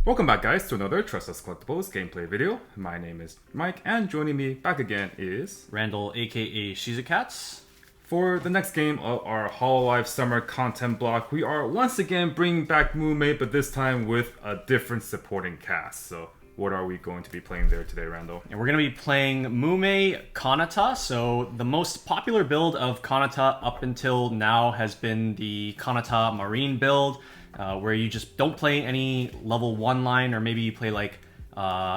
Welcome back, guys, to another Tressa's Collectibles gameplay video. My name is Mike, and joining me back again is Randall, aka Shizukatz. For the next game of our Hololive summer content block, we are once again bringing back Mumei, but this time with a different supporting cast. So, what are we going to be playing there today, Randall? And we're going to be playing Mumei Kanata. So, the most popular build of Kanata up until now has been the Kanata Marine build. Where you just don't play any level 1 line, or maybe you play like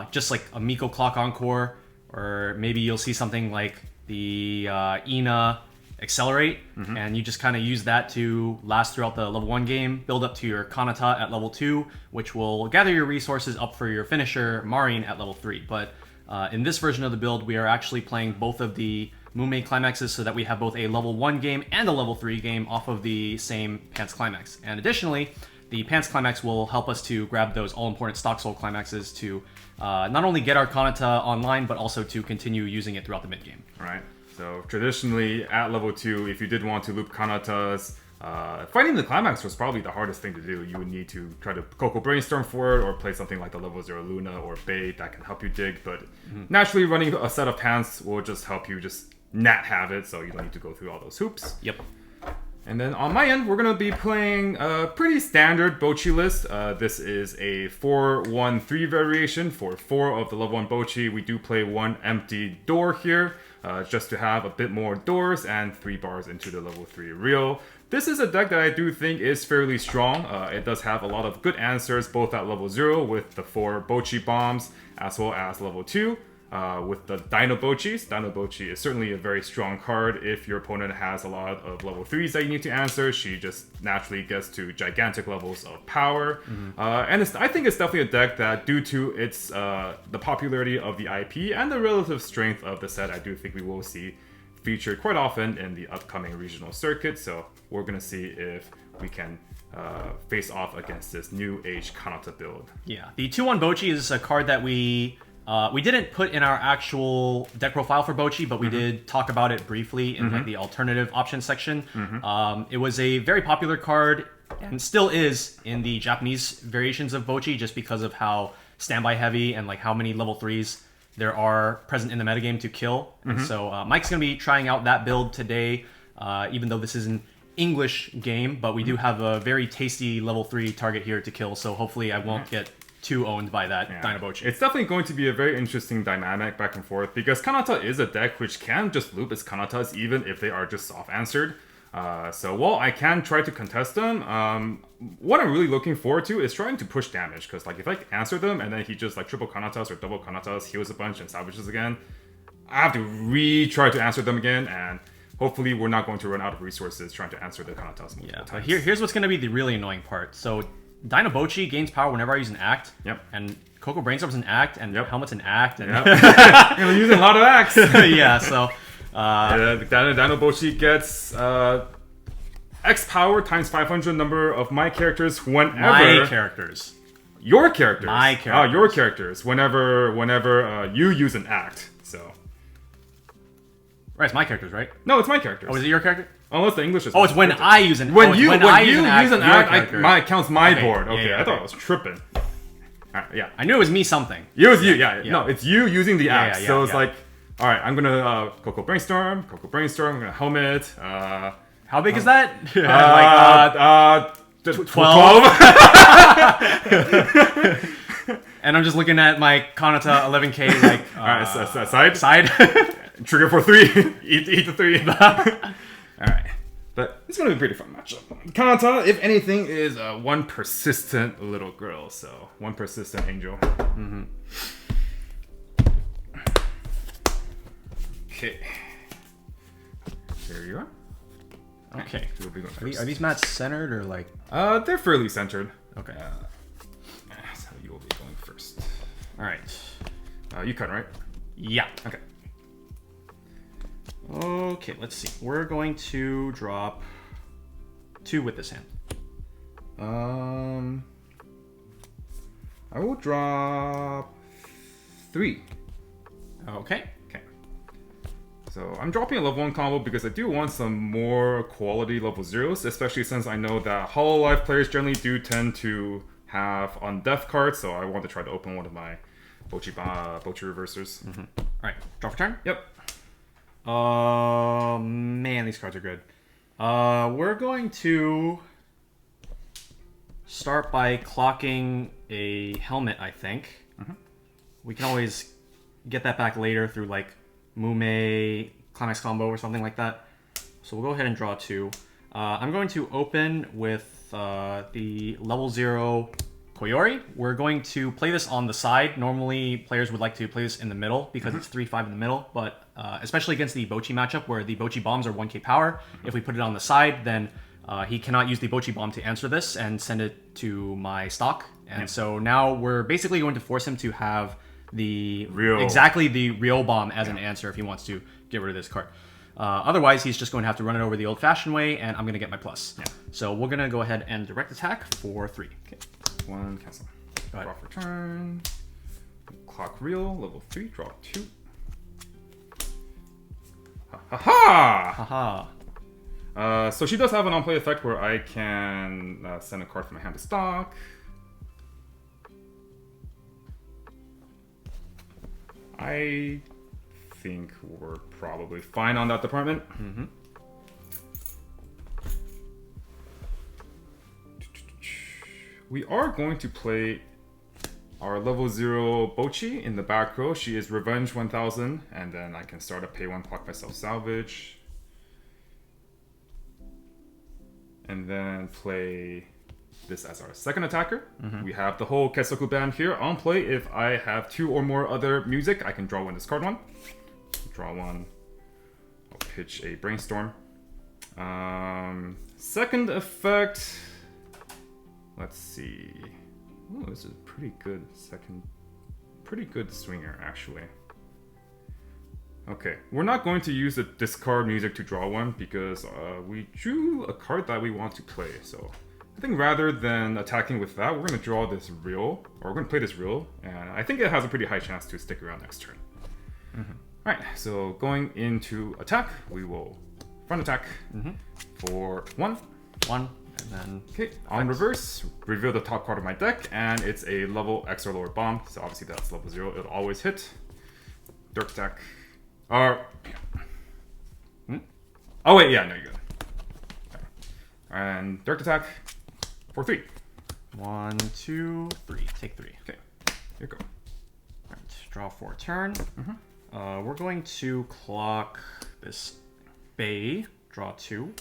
just like a Miko Clock Encore, or maybe you'll see something like the Ina Accelerate, and you just kind of use that to last throughout the level 1 game, build up to your Kanata at level 2, which will gather your resources up for your finisher Marine at level 3. But in this version of the build, we are actually playing both of the Mumei climaxes so that we have both a level 1 game and a level 3 game off of the same Pants climax. And additionally, the Pants climax will help us to grab those all-important StockSoul climaxes to not only get our Kanata online, but also to continue using it throughout the mid-game. Right. So traditionally, at level 2, if you did want to loop Kanatas, fighting the climax was probably the hardest thing to do. You would need to try to Coco Brainstorm for it, or play something like the level 0 Luna or Bait that can help you dig, but naturally running a set of Pants will just help you just nat have it, so you don't need to go through all those hoops. Yep. And then on my end, we're going to be playing a pretty standard Bocchi list. This is a 4-1-3 variation for 4 of the level 1 Bocchi. We do play 1 empty door here, just to have a bit more doors and 3 bars into the level 3 reel. This is a deck that I do think is fairly strong. It does have a lot of good answers, both at level 0 with the 4 Bocchi bombs, as well as level 2. With the Dino Bocchis. Dino Bocchi is certainly a very strong card. If your opponent has a lot of level 3s that you need to answer, she just naturally gets to gigantic levels of power. And I think it's definitely a deck that, due to its the popularity of the IP and the relative strength of the set, I do think we will see featured quite often in the upcoming regional circuit. So we're going to see if we can face off against this new age Kanata build. Yeah, the 2-1 Bocchi is a card that we didn't put in our actual deck profile for Bocchi, but we did talk about it briefly in like the alternative options section. It was a very popular card, and still is in the Japanese variations of Bocchi, just because of how standby heavy and like how many level 3s there are present in the metagame to kill. And so Mike's going to be trying out that build today, even though this is an English game, but we do have a very tasty level 3 target here to kill, so hopefully I won't get too owned by that Dino Bocchi. It's definitely going to be a very interesting dynamic back and forth, because Kanata is a deck which can just loop its Kanatas even if they are just soft answered. So while I can try to contest them, what I'm really looking forward to is trying to push damage, because like if I answer them and then he just like triple Kanatas or double Kanatas, heals a bunch and salvages again, I have to retry to answer them again, and hopefully we're not going to run out of resources trying to answer the Kanatas multiple times. Here's what's going to be the really annoying part. So Dino Bocchi gains power whenever I use an act. Yep. And Coco Brainstorm's an act, and Helmet's an act. And You're using a lot of acts. Yeah, so Dino Bocchi gets X power times 500 number of my characters whenever... My characters. Your characters. My characters. Your characters. Whenever you use an act, so... Right, it's my characters, right? No, it's my characters. Oh, is it your character? Unless the English is... Oh, it's when I use an... When you use an act, it it counts my Okay, board. Okay, yeah, I thought I was tripping. Alright, yeah. I knew it was me something. It was you, yeah. No, it's you using the act. yeah, So it's like, alright, I'm gonna Coco Brainstorm, I'm gonna Helmet. How big is that? 12. And I'm just looking at my Kanata 11k like... Alright, Side. Trigger for 3. eat the 3. Alright. But it's gonna be a pretty fun matchup. Kanata, if anything, is one persistent little girl, so one persistent angel. Okay. There you are. Okay. We'll be going first. Are these mats centered or like... They're fairly centered. Okay. So you will be going first. Alright. You cut, right? Yeah. Okay. Okay, let's see. We're going to drop 2 with this hand. I will drop 3. Okay. So I'm dropping a level 1 combo because I do want some more quality level 0s, especially since I know that Hololive players generally do tend to have on death cards, so I want to try to open one of my Bocchi reversers. Alright, draw for turn? Yep. Man, these cards are good. We're going to start by clocking a helmet, I think. We can always get that back later through like Mumei Climax combo or something like that. So we'll go ahead and draw 2. I'm going to open with the level 0 Koyori. We're going to play this on the side. Normally, players would like to play this in the middle because it's 3-5 in the middle, but especially against the Bocchi matchup where the Bocchi bombs are 1k power, if we put it on the side, then he cannot use the Bocchi bomb to answer this and send it to my stock. And so now we're basically going to force him to have the real bomb as an answer if he wants to get rid of this card. Otherwise, he's just going to have to run it over the old-fashioned way, and I'm going to get my plus. So we're going to go ahead and direct attack for 3. Okay. 1, cancel. Draw for turn. Clock real, level 3, draw 2. Ha ha ha! Haha. So she does have an on-play effect where I can send a card from my hand to stock. I think we're probably fine on that department. We are going to play our level 0 Bocchi in the back row. She is Revenge 1000, and then I can start a pay 1 clock myself salvage. And then play this as our second attacker. We have the whole Kesoku band here on play. If I have 2 or more other music, I can draw 1, discard 1. Draw 1. I'll pitch a Brainstorm. Second effect. Let's see. Oh, this is pretty good pretty good swinger actually. Okay, we're not going to use the discard music to draw 1 because we drew a card that we want to play. So I think rather than attacking with that, we're going to draw this real, or we're going to play this real, and I think it has a pretty high chance to stick around next turn. Alright, so going into attack, we will front attack for 1. 1, and then... Okay, on reverse, reveal the top card of my deck, and it's a level X or lower bomb, so obviously that's level 0, it'll always hit. Dirk attack. Oh wait, yeah, no, you're good. Okay. And direct attack for 3. 1, 2, 3. Take 3. Okay, here you go. Alright, draw for turn. We're going to clock this Bay. Draw 2.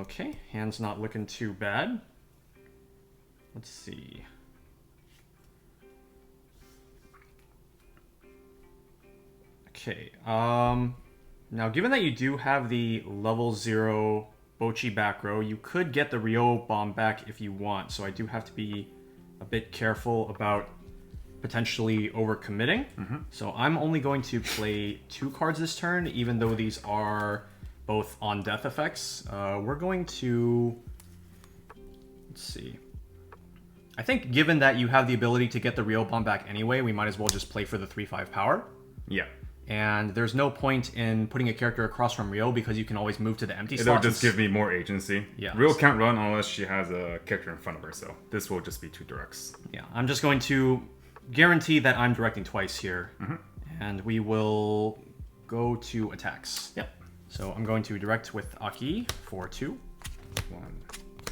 Okay, hand's not looking too bad. Let's see. Okay, now given that you do have the level 0 Bocchi back row, you could get the Rio bomb back if you want, so I do have to be a bit careful about potentially overcommitting. So I'm only going to play 2 cards this turn, even though these are both on death effects. We're going to... Let's see. I think given that you have the ability to get the Rio bomb back anyway, we might as well just play for the 3/5 power. Yeah. And there's no point in putting a character across from Rio because you can always move to the empty slot. It'll just give me more agency. Yeah. Rio can't run unless she has a character in front of her, so this will just be 2 directs. Yeah, I'm just going to guarantee that I'm directing twice here. And we will go to attacks. Yep. So I'm going to direct with Aki for 2. 1,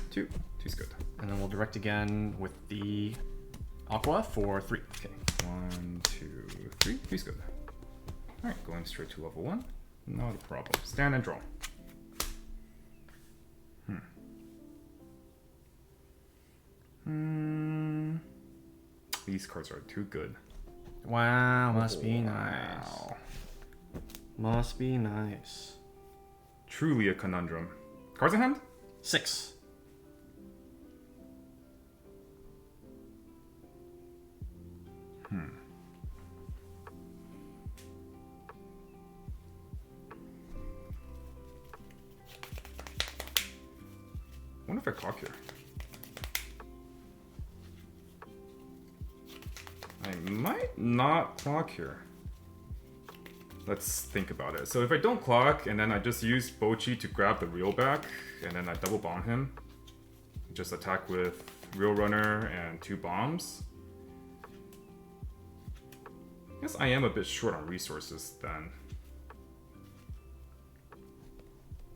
2. 2's good. And then we'll direct again with the Aqua for 3. Okay. 1, 2, 3. 3's good. Alright, going straight to level 1. Not a problem. Stand and draw. These cards are too good. Wow, must be nice. Must be nice. Truly a conundrum. Cards in hand? 6. I wonder if I clock here. I might not clock here. Let's think about it. So if I don't clock, and then I just use Bocchi to grab the reel back, and then I double bomb him, just attack with Real Runner and 2 bombs. I guess I am a bit short on resources then.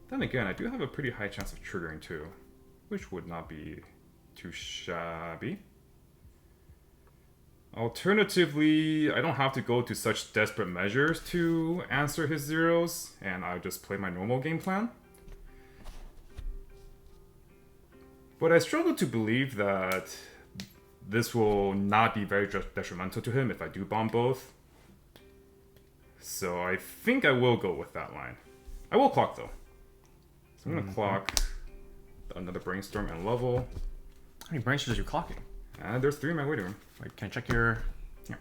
Then again, I do have a pretty high chance of triggering too, which would not be too shabby. Alternatively, I don't have to go to such desperate measures to answer his zeros, and I'll just play my normal game plan. But I struggle to believe that this will not be very detrimental to him if I do bomb both. So I think I will go with that line. I will clock though. So I'm gonna clock another brainstorm and level. How many brainstorms are you clocking? And there's 3 in my waiting room. Wait, can I check your... Here.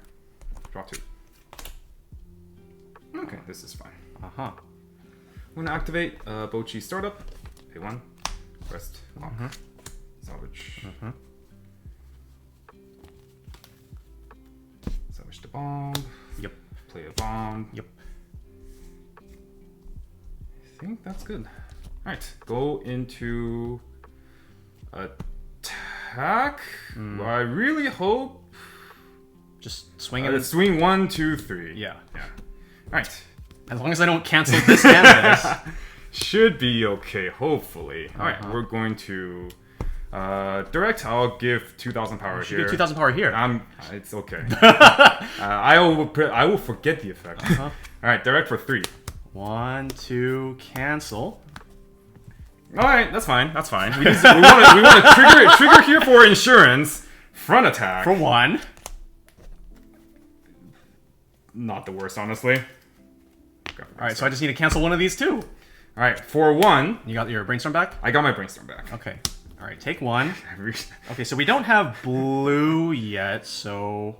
Draw 2. Okay, this is fine. Uh-huh. I'm gonna activate Bocchi Startup. Pay 1. Rest. Lock. Salvage. Salvage the bomb. Yep. Play a bomb. Yep. I think that's good. Alright, go into attack. Well, I really hope just swing it. Swing 1, 2, 3. Yeah. Alright. As long as I don't cancel this and this. Should be okay, hopefully. Alright, we're going to direct. I'll give 2,000 power here. Give 2,000 power here. It's okay. I will forget the effect. Alright, direct for 3. 1, 2, cancel. Alright, that's fine. That's fine. We want to trigger here for insurance. Front attack. For 1. Not the worst, honestly. Alright, so I just need to cancel one of these too. Alright, for 1. You got your brainstorm back? I got my brainstorm back. Okay. Alright, take 1. Okay, so we don't have blue yet, so...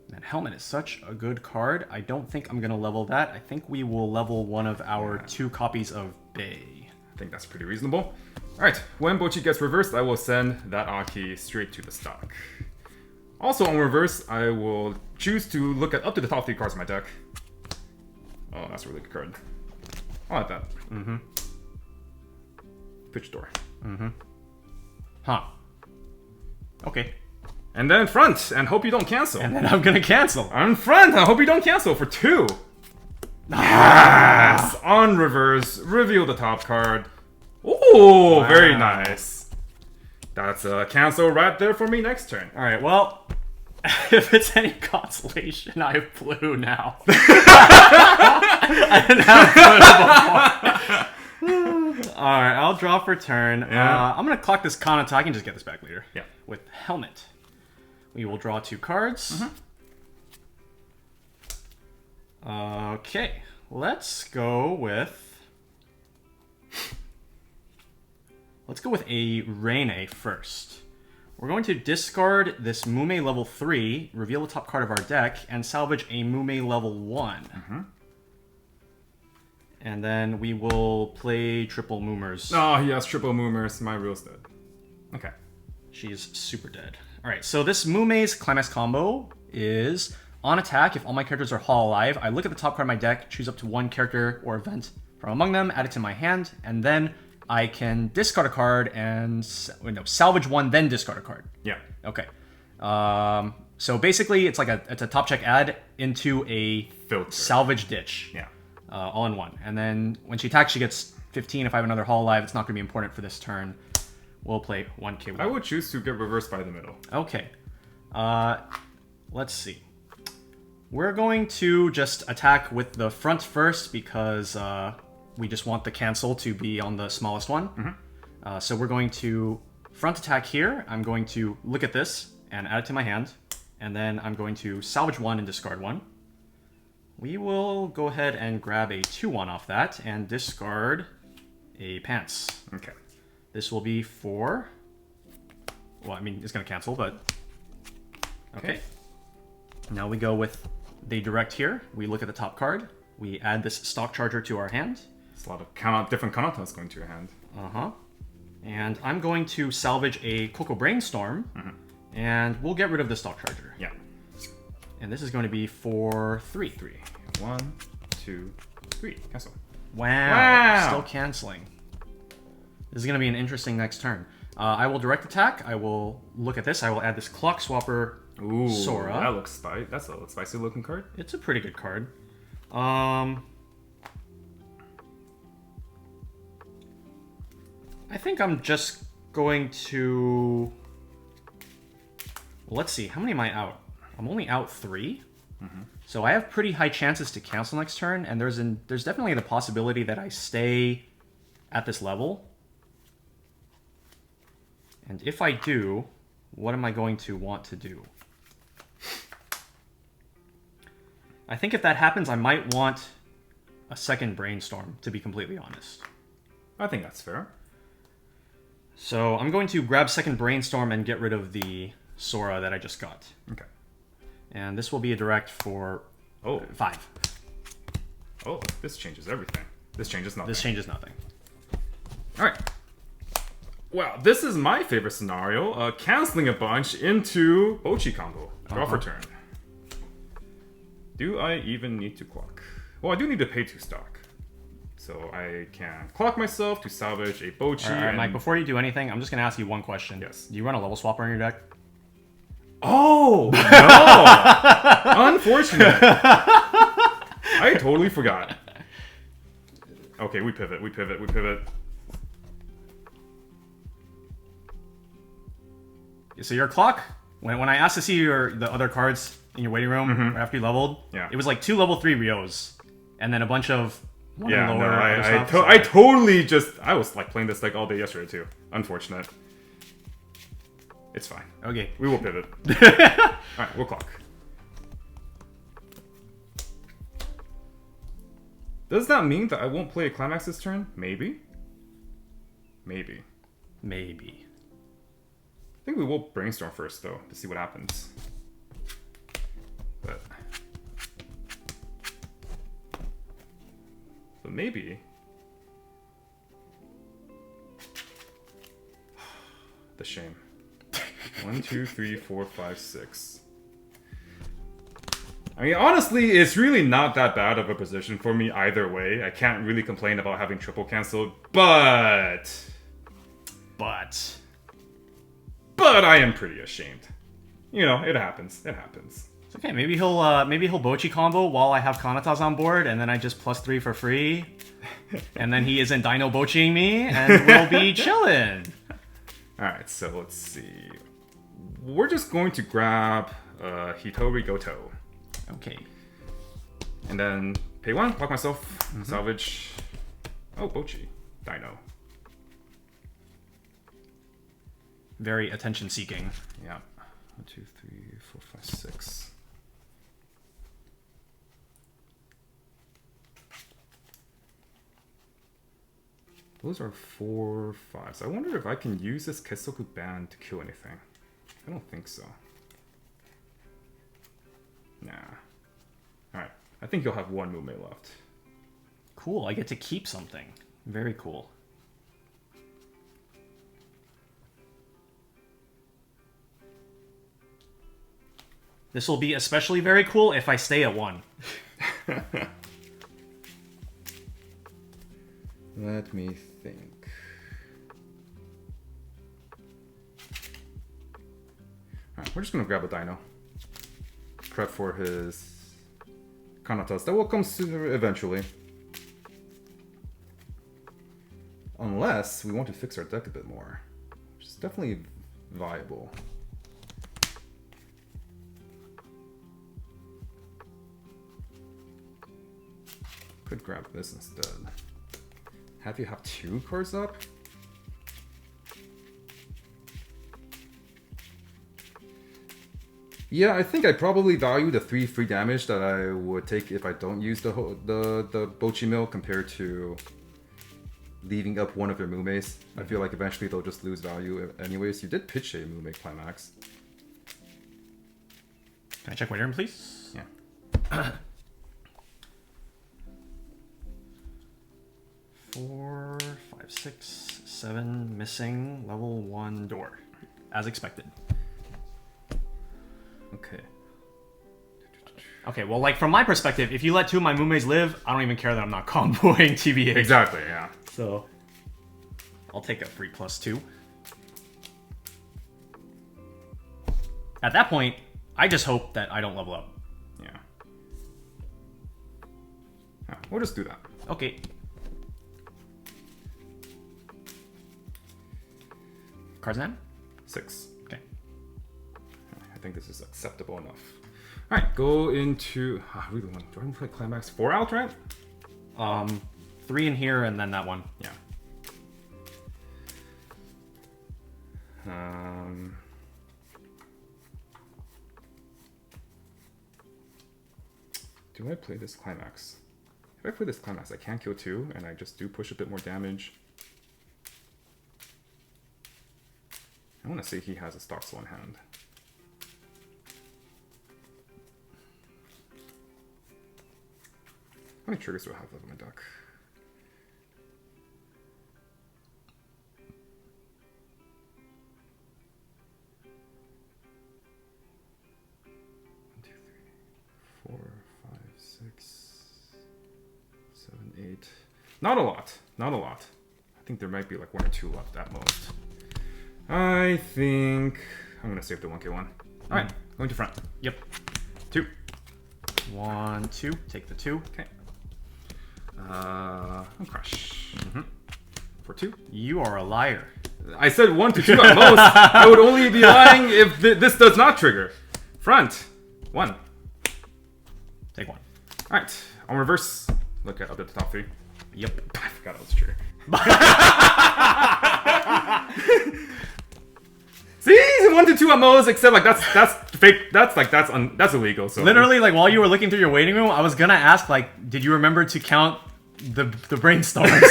Man, Helmet is such a good card. I don't think I'm going to level that. I think we will level one of our 2 copies of Bay. I think that's pretty reasonable. Alright, when Bocchi gets reversed, I will send that Aki straight to the stock. Also on reverse, I will choose to look at up to the top 3 cards of my deck. Oh, that's a really good card. I like that. Pitch door. Huh. Okay. And then front, and hope you don't cancel. And then I'm gonna cancel. On front, I hope you don't cancel for 2. Yes! On reverse, reveal the top card. Ooh, very nice. That's a cancel right there for me next turn. Alright, well, if it's any consolation, I have blue now. I didn't have blue before. Alright, I'll draw for turn. I'm gonna clock this Kanata. I can just get this back later. Yeah. With Helmet. We will draw 2 cards. Okay, let's go with a Reine first. We're going to discard this Mumei Lv1 Lv3, reveal the top card of our deck, and salvage a Mumei Lv1 Lv1. And then we will play triple Moomers. Oh, yes, triple Moomers. My real's dead. Okay. She's super dead. Alright, so this Mumei's Climax combo is on attack. If all my characters are Hololive, I look at the top card of my deck, choose up to 1 character or event from among them, add it to my hand, and then I can discard a card and salvage 1, then discard a card. Yeah. Okay. So basically, it's like it's a top check add into a Filter. salvage ditch. Yeah. All in one. And then when she attacks, she gets 15. If I have another Hololive, it's not going to be important for this turn. We'll play 1k1. I would choose to get reversed by the middle. Okay. Let's see. We're going to just attack with the front first because we just want the cancel to be on the smallest one. So we're going to front attack here. I'm going to look at this and add it to my hand. And then I'm going to salvage 1 and discard 1. We will go ahead and grab a 2/1 off that and discard a pants. Okay. This will be 4. Well, I mean, it's going to cancel, but... Okay. Now we go with the direct here. We look at the top card. We add this stock charger to our hand. It's a lot of different Kanatas going to your hand. And I'm going to salvage a Coco Brainstorm. And we'll get rid of the stock charger. Yeah. And this is going to be for 3. 1, 2, 3. Cancel. Wow. Still canceling. This is going to be an interesting next turn. I will direct attack. I will look at this. I will add this Clock Swapper Sora. That looks spicy. That's a spicy looking card. It's a pretty good card. I think I'm just going to... Well, let's see. How many am I out? I'm only out 3. So I have pretty high chances to cancel next turn, and there's definitely the possibility that I stay at this level. And if I do, what am I going to want to do? I think if that happens, I might want a second Brainstorm, to be completely honest. I think that's fair. So I'm going to grab second Brainstorm and get rid of the Sora that I just got. Okay. And this will be a direct for 5. Oh, this changes everything. This changes nothing. This changes nothing. All right. Wow, this is my favorite scenario. Canceling a bunch into Bocchi combo. Draw for turn. Do I even need to clock? Well, I do need to pay 2 stock. So I can clock myself to salvage a Bocchi. All right, Mike, before you do anything, I'm just going to ask you one question. Yes. Do you run a level swapper in your deck? Oh, no! Unfortunate. I totally forgot. Okay, we pivot. So your clock, when I asked to see the other cards in your waiting room after you leveled, it was like 2 level 3 Rios, and then a bunch of one and lower. I totally I was like playing this deck all day yesterday too. Unfortunate. It's fine. Okay. We will pivot. Alright, we'll clock. Does that mean that I won't play a Climax this turn? Maybe. Maybe. I think we will Brainstorm first, though, to see what happens. But maybe... The shame. 1, 2, 3, 4, 5, 6. I mean, honestly, it's really not that bad of a position for me either way. I can't really complain about having triple canceled, but I am pretty ashamed. You know, it happens. It's okay. Maybe he'll Bocchi combo while I have Kanatas on board, and then I just +3 for free, and then he isn't Dino Bocchiing me, and we'll be chilling. All right, so let's see. We're just going to grab Hitori Goto. Okay. And then pay 1, clock myself, salvage. Oh, Bocchi, Dino. Very attention-seeking. Yeah. 1, 2, 3, 4, 5, 6. Those are 4 5s. I wonder if I can use this Kesoku Band to kill anything. I don't think so. Nah. Alright. I think you'll have 1 Mumei left. Cool. I get to keep something. Very cool. This will be especially very cool if I stay at 1. Let me think. Alright, we're just gonna grab a Dino. Prep for his Kanatas. That will come sooner eventually. Unless we want to fix our deck a bit more. Which is definitely viable. Could grab this instead. Have you have 2 cards up? Yeah, I think I probably value the 3 free damage that I would take if I don't use the Bocchi Mill compared to leaving up one of their Mumeis. I feel like eventually they'll just lose value anyways. You did pitch a Mumei Climax. Can I check my turn, please? Yeah. 4, 5, 6, 7, missing, level 1 door. As expected. Okay. Okay, well, like, from my perspective, if you let 2 of my Mumeis live, I don't even care that I'm not comboing TBH. Exactly, yeah. So, I'll take a 3+2. At that point, I just hope that I don't level up. Yeah. We'll just do that. Okay. Cards in hand? 6. Okay. I think this is acceptable enough. All right, go into. I really want. Do I want to play Climax 4 out, right? 3 in here and then that one. Yeah. Do I play this Climax? If I play this Climax, I can't kill 2, and I just do push a bit more damage. I want to say he has a StockSoul in hand. How many triggers do I have left on my deck? One, 2, 3, 4, 5, 6, 7, 8. Not a lot. Not a lot. I think there might be like 1 or 2 left at most. I think I'm gonna save the 1k1. All right, going to front. Yep. 2. 1, 2. Take the 2. Okay. I'll crush. For 2. You are a liar. I said 1 to 2 at most. I would only be lying if this does not trigger. Front. 1. Take 1. All right. On reverse. Look at up at the top 3. Yep. I forgot it was trigger. See, 1 to 2 at most. Except like that's fake. That's illegal. So Literally, like while you were looking through your waiting room, I was gonna ask, like, did you remember to count the brainstorms?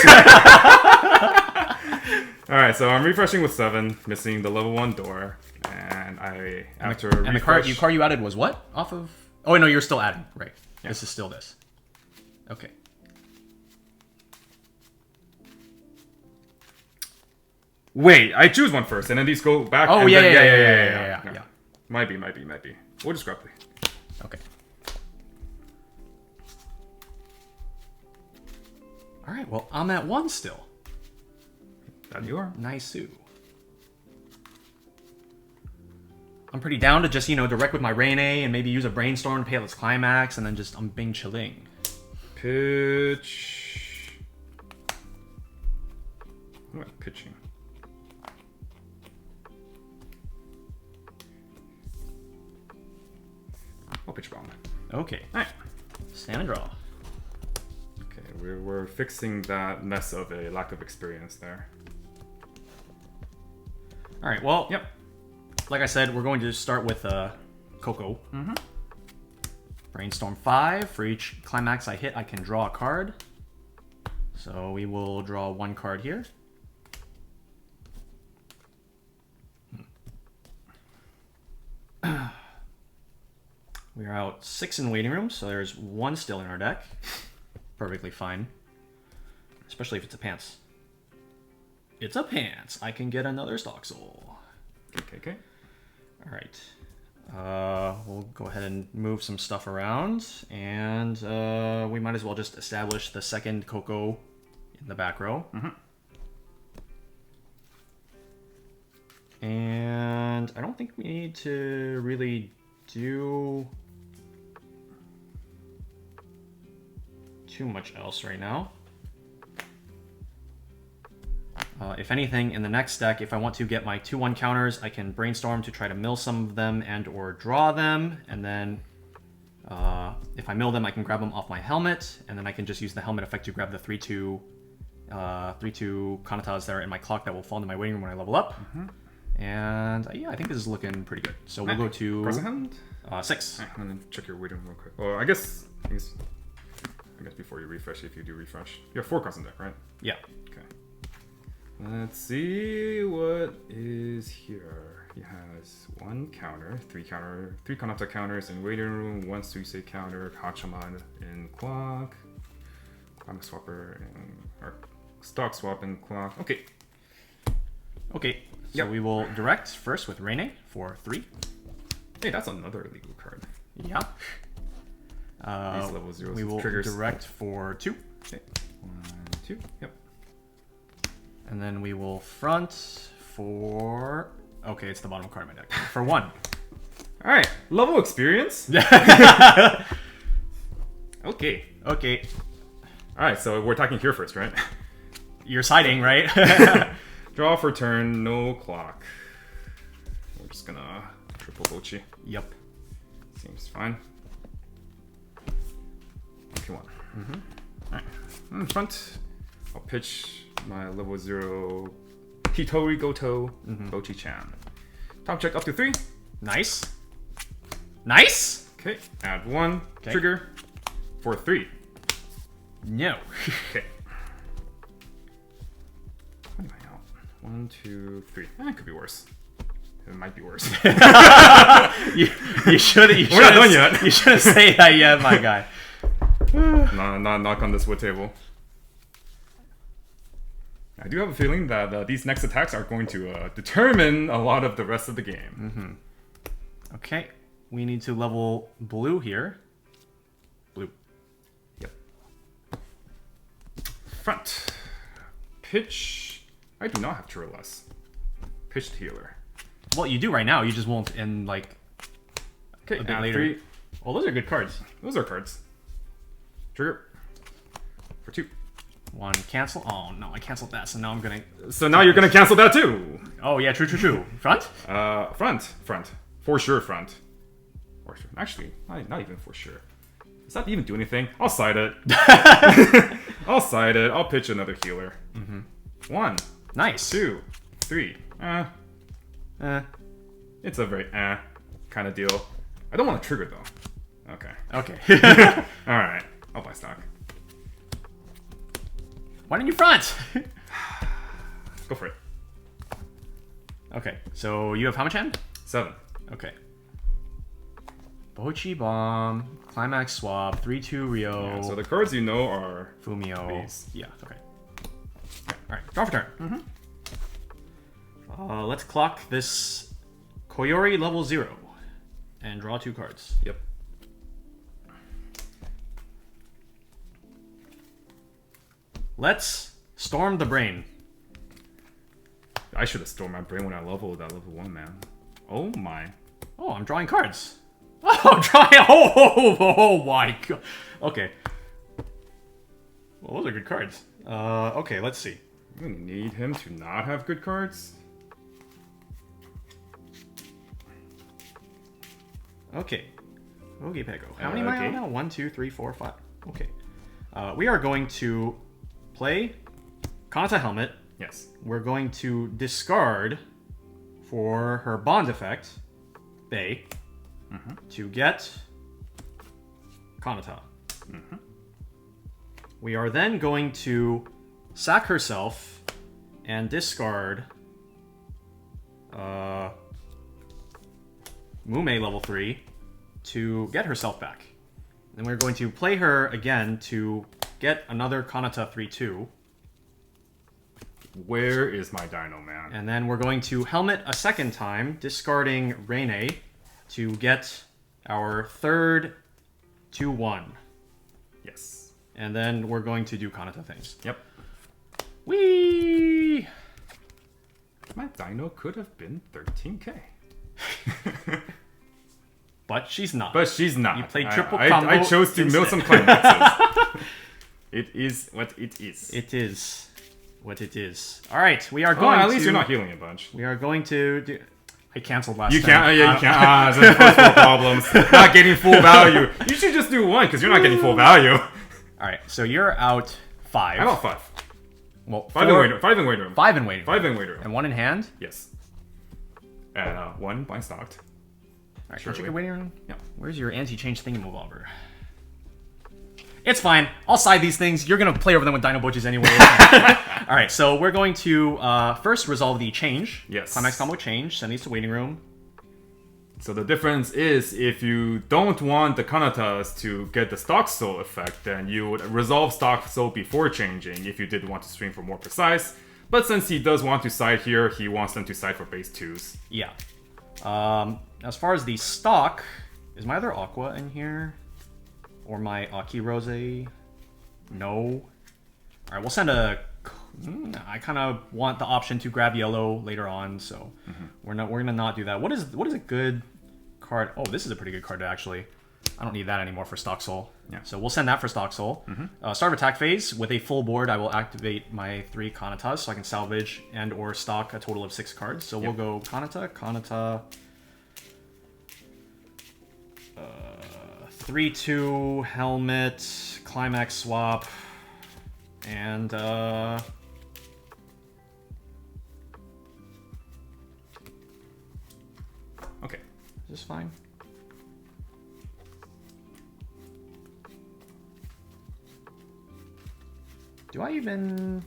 All right, so I'm refreshing with 7, missing the level 1 door, and after refresh. And the card you added was what? Off of? Oh wait, no, you're still adding. Right. Yeah. This is still this. Okay. Wait, I choose one first, and then these go back. Oh and yeah, then, yeah. Might be. We'll just grab it. Okay. All right. Well, I'm at 1 still. That you are. Nice-oo. I'm pretty down to just, direct with my Rain A and maybe use a Brainstorm to pay out this Climax, and then just I'm Bing chilling. Pitch. What am I pitching? I'll pitch bomb. Okay. All right. Stand and draw. Okay, we're fixing that mess of a lack of experience there. All right. Well, Yep. like I said, we're going to start with Coco. Brainstorm 5. For each Climax I hit, I can draw a card. So we will draw 1 card here. We are out 6 in waiting room, so there's 1 still in our deck. Perfectly fine. Especially if it's a pants. It's a pants. I can get another StockSoul. Okay. All right. We'll go ahead and move some stuff around, and we might as well just establish the second Coco in the back row. And I don't think we need to really do too much else right now. If anything, in the next deck, if I want to get my 2/1 counters, I can Brainstorm to try to mill some of them and or draw them, and then if I mill them, I can grab them off my helmet, and then I can just use the helmet effect to grab the 3/2 Kanatas that are in my clock that will fall into my waiting room when I level up. And yeah, I think this is looking pretty good. So we'll go to Cross the hand? 6. Right, I'm gonna check your waiting room real quick. Well, I guess before you refresh, if you do refresh, you have 4 cards in deck, right? Yeah. Okay. Let's see what is here. He has 1 counter, 3 Kanata counters in waiting room, 1 Suisei counter, Hachaman in clock, Climate Swapper or Stock Swap in clock. Okay. Okay. So we will direct first with Rene for 3. Hey, that's another illegal card. Yeah. These level 0s we will triggers. direct for 2. Okay. 1, 2. Yep. And then we will front for... Okay, it's the bottom card of my deck. For 1. Alright, level experience? Okay. Okay. Alright, so we're attacking here first, right? You're siding, right? Draw for turn, no clock. We're just gonna triple Bocchi. Yep. Seems fine. Okay, 1. Alright. In front, I'll pitch my level 0 Hitori Goto Bocchi-chan. Top check up to 3. Nice. Nice! Okay, add 1. Trigger for 3. No. Okay. What am I out? 1, 2, 3. It could be worse. It might be worse. you shouldn't. We're not done yet. You shouldn't say that yet, my guy. Not knock on this wood table. I do have a feeling that these next attacks are going to determine a lot of the rest of the game. Okay, we need to level blue here. Blue. Yep. Front. Pitch. I do not have Tressa. Pitched healer. Well, you do right now. You just won't in like Okay, a bit add later. 3. Well, those are good cards. Those are cards. Trigger for 2. 1 cancel. Oh no, I canceled that. So now I'm gonna. So now you're gonna cancel that too. Oh yeah, true. Front. Front. For sure, front. Or actually, not even for sure. Does that even do anything? I'll side it. I'll side it. I'll pitch another healer. 1. Nice. 2. 3. It's a very kind of deal. I don't want to trigger though. Okay. Okay. Alright. I'll buy stock. Why didn't you front? Go for it. Okay, so you have how much hand? 7. Okay. Bocchi Bomb, Climax Swab, 3-2 Rio. Yeah, so the cards you know are Fumio. these. Yeah, okay. Alright, draw for turn. Let's clock this Koyori level 0 and draw 2 cards. Yep. Let's storm the brain. I should have stored my brain when I leveled that level 1, man. Oh my. Oh, I'm drawing cards. Oh, I'm drawing. Oh my god. Okay. Well, those are good cards. Okay, let's see. I'm gonna need him to not have good cards. Okay. Okay, Pego. How many am I okay. on now? 1, 2, 3, 4, 5. Okay. We are going to play Kanata Helmet. Yes. We're going to discard for her bond effect, Bay, to get Kanata. We are then going to sack herself and discard Mumei Lv1 to get herself back. Then we're going to play her again to get another Kanata 3-2. Where is my Dino, man? And then we're going to helmet a second time, discarding Rene to get our third 2-1. Yes. And then we're going to do Kanata things. Yep. Whee! My Dino could have been 13k. But she's not. But she's not. You played triple combo. I chose to mill instead. some climaxes. It is what it is. It is what it is. All right, we are Oh, going at least to... you're not healing a bunch. We are going to do... I canceled last You time. can't. Yeah, you can't. There's first world problems. Not getting full value. You should just do 1 because you're not getting full value. All right, so you're out 5. I'm out 5. Well, 5 in waiting room. 5 in waiting room. 5 in waiting. 5 in waiting room. And 1 in hand. Yes. And 1 blind stocked. All right, Sure, can you check your waiting room? Yeah. Where's your anti-change thingamabobber? It's fine. I'll side these things. You're going to play over them with Dino Bocchis anyway. All right, so we're going to first resolve the change. Yes. Climax combo change. Send these to waiting room. So the difference is if you don't want the Kanatas to get the StockSoul effect, then you would resolve StockSoul before changing if you did want to stream for more precise. But since he does want to side here, he wants them to side for base 2s. Yeah. As far as the stock, is my other Aqua in here? Or my Aki Rose? No. Alright, we'll send a I kind of want the option to grab yellow later on, so we're gonna not do that. What is a good card? Oh, this is a pretty good card actually. I don't need that anymore for StockSoul. Yeah. So we'll send that for StockSoul. Start of attack phase, with a full board, I will activate my 3 Kanatas so I can salvage and or stock a total of 6 cards. So we'll go Kanata, 3/2, Helmet, Climax Swap, and okay. Is this fine? Do I even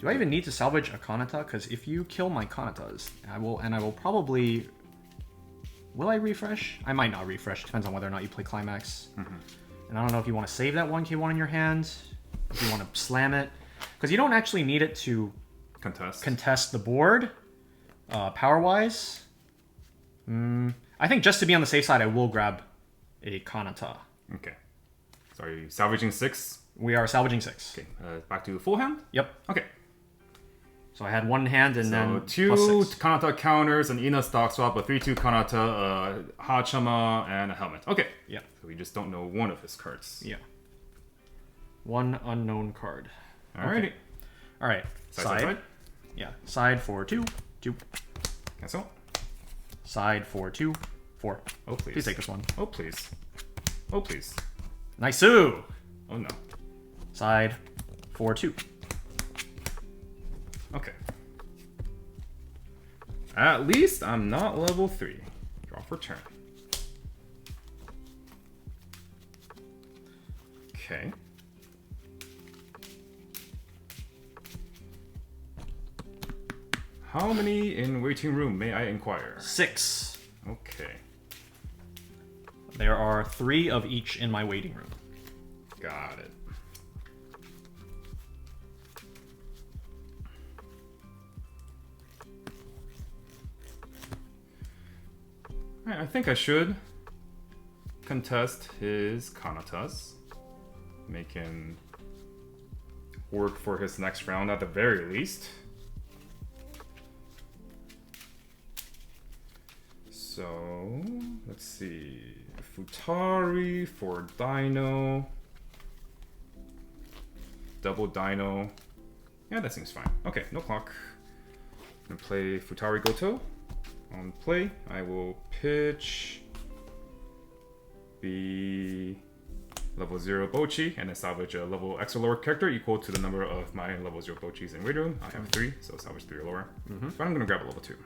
need to salvage a Kanata? Because if you kill my Kanatas, I will probably... Will I refresh? I might not refresh. Depends on whether or not you play Climax. And I don't know if you want to save that 1k1 in your hand. If you want to slam it. Because you don't actually need it to contest the board. Power-wise. I think just to be on the safe side, I will grab a Kanata. Okay. So are you salvaging 6? We are salvaging 6. Okay. Back to full hand? Yep. Okay. So I had 1 hand and then 2 plus 6. Kanata counters, an Ina stock swap, a 3/2 Kanata, a Hachama, and a Helmet. Okay. Yeah. So we just don't know one of his cards. Yeah. 1 unknown card. Alrighty. Okay. Alright. Side. Yeah. Side for 2. 2. Cancel. Side for 2. 4. Oh, please. Please take this one. Oh, please. Oh, please. Nice-oo! Oh, no. Side for 2. Okay. At least I'm not level 3. Draw for turn. Okay. How many in waiting room may I inquire? 6. Okay. There are 3 of each in my waiting room. Got it. Alright, I think I should contest his Kanatas. Make him work for his next round at the very least. So, let's see. Futari for Dino. Double Dino. Yeah, that seems fine. Okay, no clock. I'm gonna play Futari Goto. On play, I will pitch the level 0 Bocchi and then salvage a level X or lower character equal to the number of my level 0 Bocchis in waiting room. I have 3, so salvage 3 or lower. But I'm gonna grab a level 2.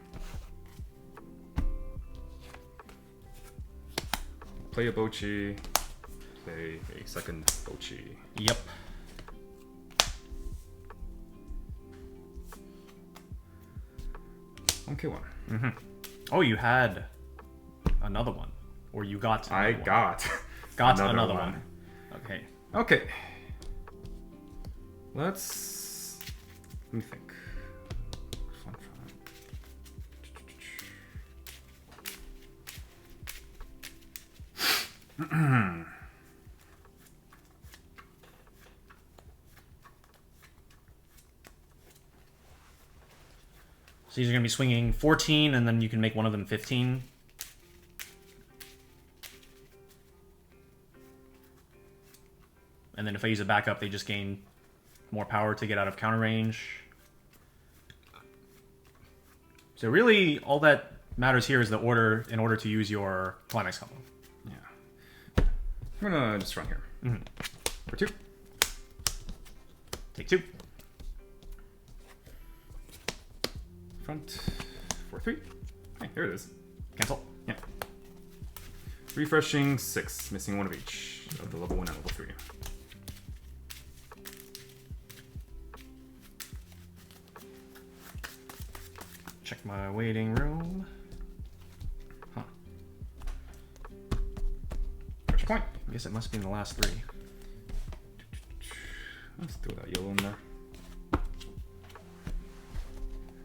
Play a Bocchi, play a second Bocchi. Yep. Okay, one. Oh, you had another one. Or you got another I one. got another one. Okay. Okay. Let me think. Fun. So these are going to be swinging 14, and then you can make one of them 15. And then if I use a backup, they just gain more power to get out of counter range. So really, all that matters here is the order in order to use your climax combo. Yeah. I'm gonna just run here. For 2. Take 2. Front for 3. Hey, there it is. Cancel. Yeah. Refreshing 6, missing 1 of each of the level 1 and level 3. Check my waiting room. Huh. Fresh point. I guess it must be in the last 3. Let's throw that yellow in there.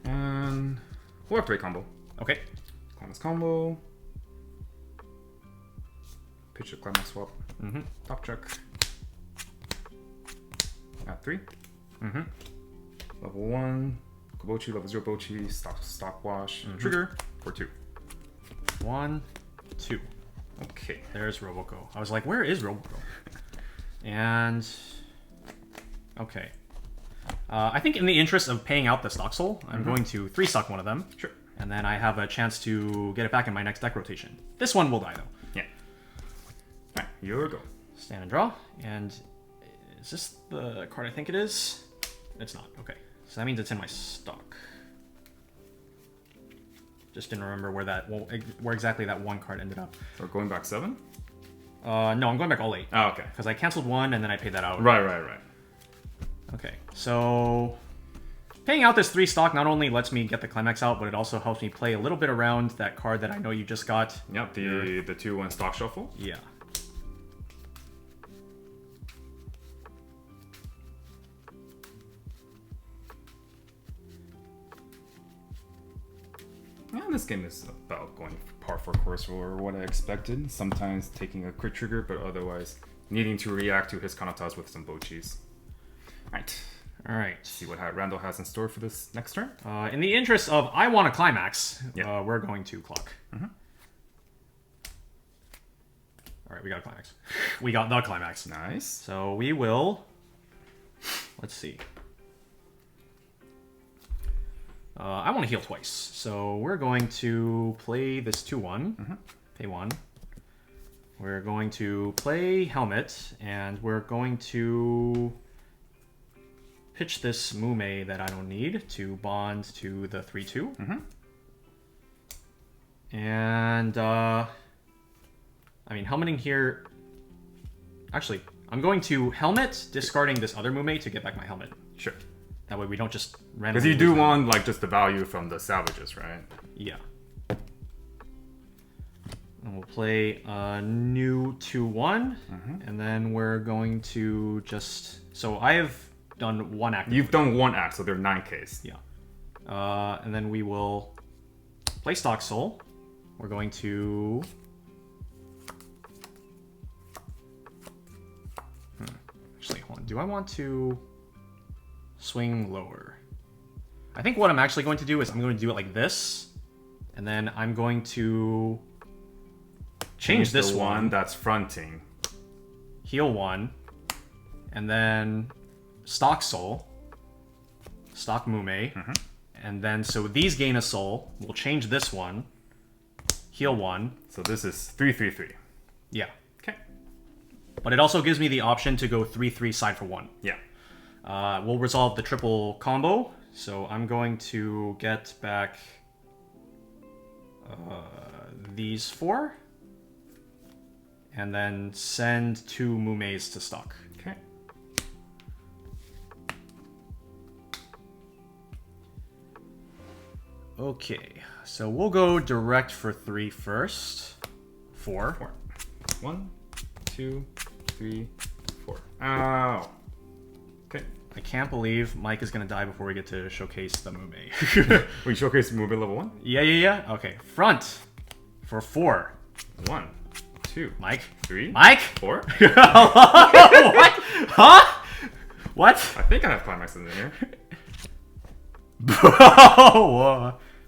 And we'll activate combo. Okay. Climax combo. Pitch a climax swap. Top check. At 3. Level 1, Bocchi, level 0 Bocchi, stock wash, trigger for 2. 1, 2. Okay. There's Roboco. I was like, where is Roboco? And okay. I think in the interest of paying out the StockSoul, I'm going to 3-stock one of them. Sure. And then I have a chance to get it back in my next deck rotation. This one will die though. Yeah. Alright, here we go. Stand and draw. And is this the card I think it is? It's not. Okay. So that means it's in my stock. Just didn't remember where exactly that one card ended up. So going back 7? No, I'm going back all 8. Oh, okay. Because I canceled one and then I paid that out. Right. Okay, so paying out this 3-stock not only lets me get the climax out, but it also helps me play a little bit around that card that I know you just got. Yep, the 2-1 stock shuffle. Yeah. Yeah, this game is about going par for course or what I expected. Sometimes taking a quick trigger, but otherwise needing to react to his Kanatas with some Bochis. Alright. See what Randall has in store for this next turn. In the interest of I want a climax, Yeah. we're going to clock. Alright, we got a climax. We got the climax. Nice. So we will... Let's see. I want to heal twice. So we're going to play this 2-1. Pay 1. We're going to play Helmet, and we're going to pitch this Mumei that I don't need to bond to the 3-2. And, I mean, helmeting here... Actually, I'm going to Helmet, discarding this other Mumei to get back my Helmet. Sure. That way we don't just randomly... Because you do want, like, just the value from the salvages, right? Yeah. And we'll play a new 2-1, and then we're going to just... So I have done 1 act. You've done 1 act, so they're 9Ks. Yeah. And then we will play StockSoul. We're going to... Actually, hold on. Do I want to swing lower? I think what I'm actually going to do is I'm going to do it like this, and then I'm going to change this one. That's fronting. Heal 1, and then StockSoul, stock Mumei, and then so these gain a soul. We'll change this one, heal 1. So this is 3-3-3. Yeah. Okay. But it also gives me the option to go 3-3 side for 1. Yeah. We'll resolve the triple combo. So I'm going to get back these 4. And then send 2 Mumeis to stock. Okay. Okay, so we'll go direct for 3 first. 4. 4. 1, 2, 3, 4. Ow. Okay. I can't believe Mike is going to die before we get to showcase the Mumei. We showcase Mumei level 1? Yeah. Okay, front for 4. 1, 2, Mike? 3, Mike? 4. What? Huh? What? I think I have climaxes in here.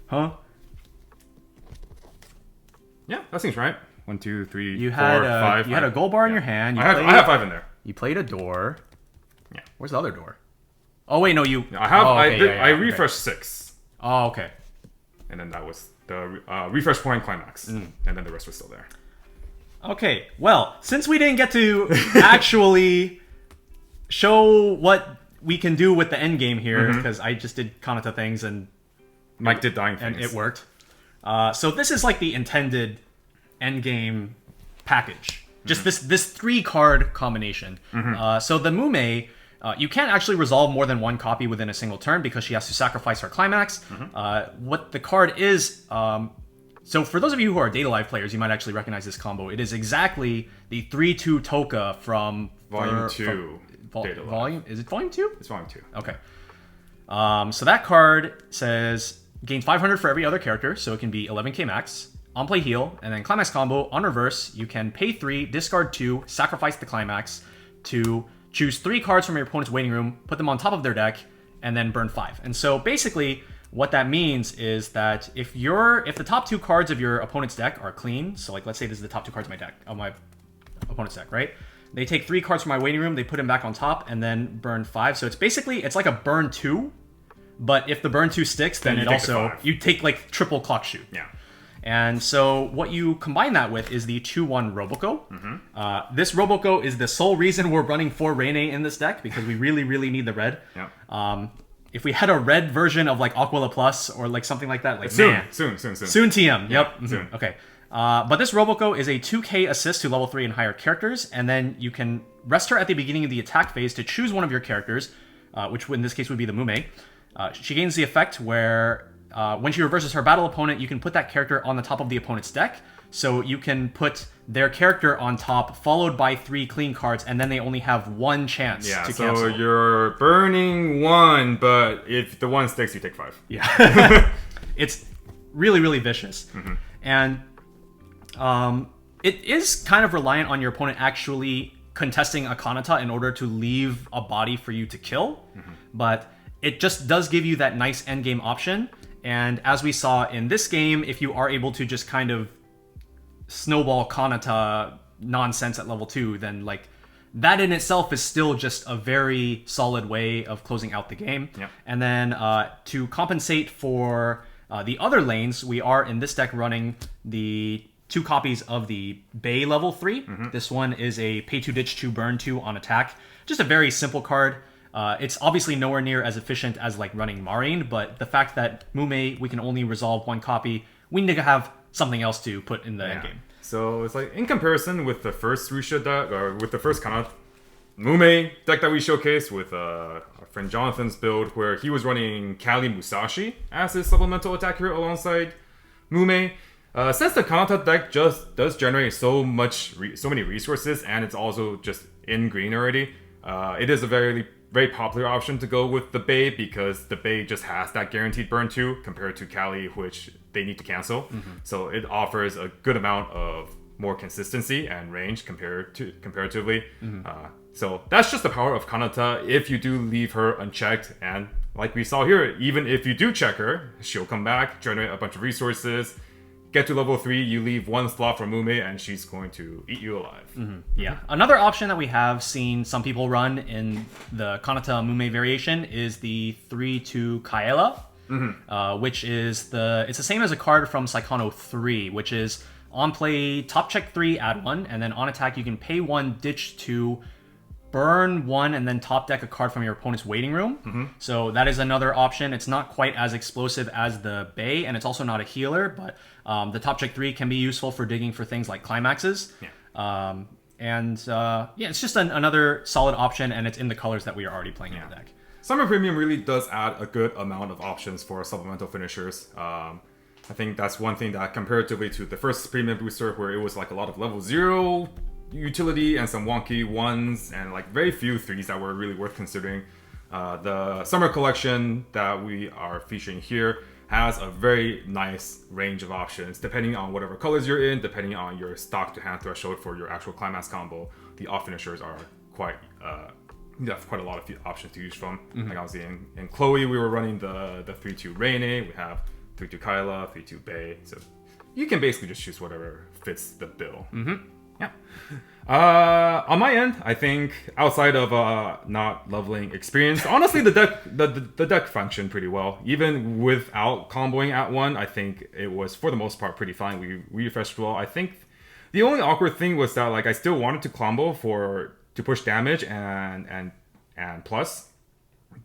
Huh? Yeah, that seems right. 1, 2, 3, You 4, had 5. you had a Goldbar in your hand. You I have 5 in there. You played a door. Yeah. Where's the other door? Oh wait, no, you. I have. Oh, okay, I refreshed 6. Oh, okay. And then that was the refresh point climax. And then the rest was still there. Okay, well, since we didn't get to actually show what we can do with the endgame here, because I just did Kanata things and Mike did dying things. and it worked. So this is like the intended endgame package. Just this 3-card combination. So the Mumei, you can't actually resolve more than 1 copy within a single turn because she has to sacrifice her climax. What the card is... So for those of you who are Data Live players, you might actually recognize this combo. It is exactly the 3-2 Toka from... Volume 2. Data Live. Volume? Is it Volume 2? It's Volume 2. Okay. So that card says gain 500 for every other character, so it can be 11k max. On play heal, and then climax combo, on reverse, you can pay 3, discard 2, sacrifice the climax to choose 3 cards from your opponent's waiting room, put them on top of their deck, and then burn 5. And so basically what that means is that if the top 2 cards of your opponent's deck are clean, so like let's say this is the top 2 cards of my opponent's deck, right? They take 3 cards from my waiting room, they put them back on top, and then burn 5. So it's like a burn 2, but if the burn 2 sticks, then you take like triple clock shoot. Yeah. And so what you combine that with is the 2/1 Roboco. This Roboco is the sole reason we're running 4 Rene in this deck, because we really, really need the red. Yeah. If we had a red version of like Aquila Plus or like something like that, like soon TM. Yep. Soon. Okay. But this Roboco is a 2k assist to level 3 and higher characters, and then you can rest her at the beginning of the attack phase to choose one of your characters, which in this case would be the Mumei. She gains the effect where when she reverses her battle opponent, you can put that character on the top of the opponent's deck. So you can put their character on top, followed by 3 clean cards, and then they only have 1 chance to cancel. So you're burning 1, but if the 1 sticks, you take 5. Yeah. It's really, really vicious. And it is kind of reliant on your opponent actually contesting a Kanata in order to leave a body for you to kill. But it just does give you that nice endgame option. And as we saw in this game, if you are able to just kind of snowball Kanata nonsense at level 2, then like that in itself is still just a very solid way of closing out the game. Yep. And then to compensate for the other lanes, we are in this deck running the 2 copies of the Bay level 3. This one is a pay 2 ditch 2 burn 2 on attack. Just a very simple card. It's obviously nowhere near as efficient as like running Marine, but the fact that Mumei, we can only resolve 1 copy, we need to have something else to put in the endgame. So it's like in comparison with the first Rushia deck, or with the first kind of Mumei deck that we showcased with our friend Jonathan's build, where he was running Kali Musashi as his supplemental attack hero alongside Mumei. Since the Kanata deck just does generate so many resources, and it's also just in green already, it is a very popular option to go with the Bay, because the Bay just has that guaranteed burn 2 compared to Kali, which they need to cancel. So it offers a good amount of more consistency and range comparatively. So that's just the power of Kanata if you do leave her unchecked. And like we saw here, even if you do check her, she'll come back, generate a bunch of resources, get to level 3, you leave 1 slot for Mumei, and she's going to eat you alive. Yeah. Another option that we have seen some people run in the Kanata Mumei variation is the 3/2 Kaela, which is it's the same as a card from Saikano 3, which is on play, top check 3, add 1, and then on attack you can pay 1, ditch 2, burn 1, and then top deck a card from your opponent's waiting room. So that is another option. It's not quite as explosive as the Bay, and it's also not a healer, but the top check 3 can be useful for digging for things like climaxes. It's just another solid option, and it's in the colors that we are already playing in the deck. Summer Premium really does add a good amount of options for supplemental finishers. I think that's one thing that comparatively to the first Premium booster, where it was like a lot of level 0 utility and some wonky 1s and like very few 3s that were really worth considering. The Summer Collection that we are featuring here has a very nice range of options depending on whatever colors you're in, depending on your stock to hand threshold for your actual climax combo. The off finishers are quite you have quite a lot of options to use from. Like I was saying, in Chloe we were running the 3/2 Rene, we have 3/2 Kyla, 3/2 Bay, so you can basically just choose whatever fits the bill. Yeah. On my end, I think outside of not leveling experience, honestly the deck functioned pretty well. Even without comboing at 1, I think it was for the most part pretty fine. We refreshed well. I think the only awkward thing was that like I still wanted to combo to push damage and plus,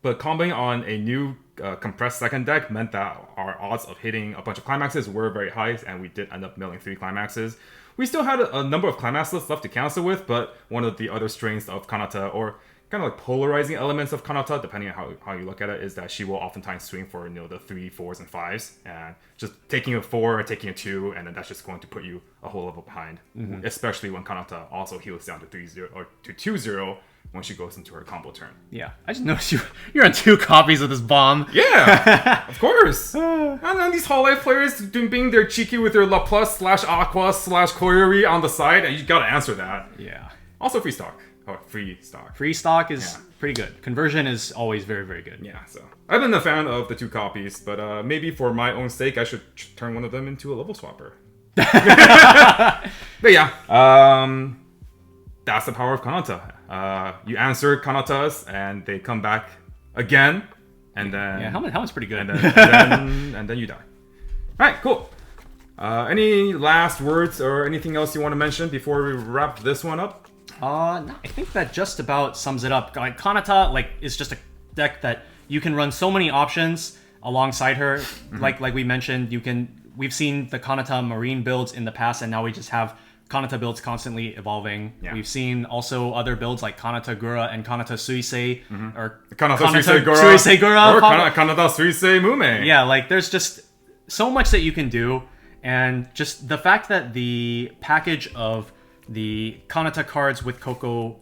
but comboing on a new compressed second deck meant that our odds of hitting a bunch of climaxes were very high, and we did end up milling 3 climaxes. We still had a number of climaxes left to cancel with, but one of the other strengths of Kanata, or kind of like polarizing elements of Kanata, depending on how you look at it, is that she will oftentimes swing for the 3, 4s, and 5s, and just taking a 4 or taking a 2, and then that's just going to put you a whole level behind. Especially when Kanata also heals down to 3-0 or to 2-0 when she goes into her combo turn. Yeah, I just noticed you're on 2 copies of this bomb. Yeah, of course. And then these Hololive players being their cheeky with their La Plus /Aqua /Koyori on the side, and you gotta answer that. Yeah. Also free stock. Oh, free stock. Free stock is pretty good. Conversion is always very, very good. Yeah, so I've been a fan of the 2 copies, but maybe for my own sake, I should turn one of them into a level swapper. But yeah, that's the power of Kanata. You answer Kanatas, and they come back again, and then Helmet's pretty good. And then you die. All right, cool. Any last words or anything else you want to mention before we wrap this one up? No, I think that just about sums it up. Like Kanata, is just a deck that you can run so many options alongside her. Like we mentioned, we've seen the Kanata Marine builds in the past, and now we just have Kanata builds constantly evolving. Yeah. We've seen also other builds like Kanata Gura and Kanata Suisei, or Kanata Suisei Gura, or Kanata Suisei Mumei. Yeah, there's just so much that you can do, and just the fact that the package of the Kanata cards with Coco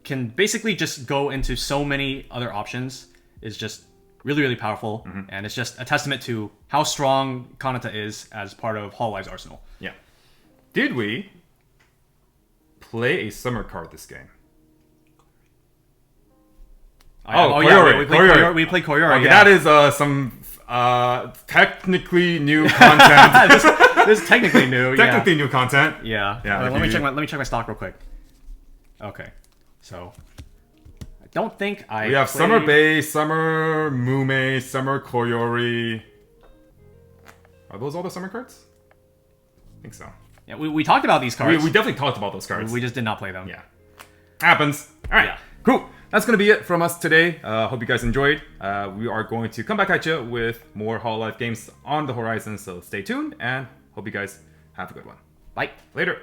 can basically just go into so many other options is just really, really powerful, and it's just a testament to how strong Kanata is as part of Hololive's arsenal. Yeah. Did we play a summer card this game? Koyori. We played Koyori. Okay, that is some technically new content. This is technically new. Technically new content. Yeah. Let me check my stock real quick. Okay, so I don't think we have Summer Bay, Summer Mumei, Summer Koyori. Are those all the summer cards? I think so. Yeah, we talked about these cards. We definitely talked about those cards. We just did not play them. Yeah. Happens. All right. Yeah. Cool. That's going to be it from us today. Hope you guys enjoyed. We are going to come back at you with more Hololive games on the horizon, so stay tuned, and hope you guys have a good one. Bye. Later.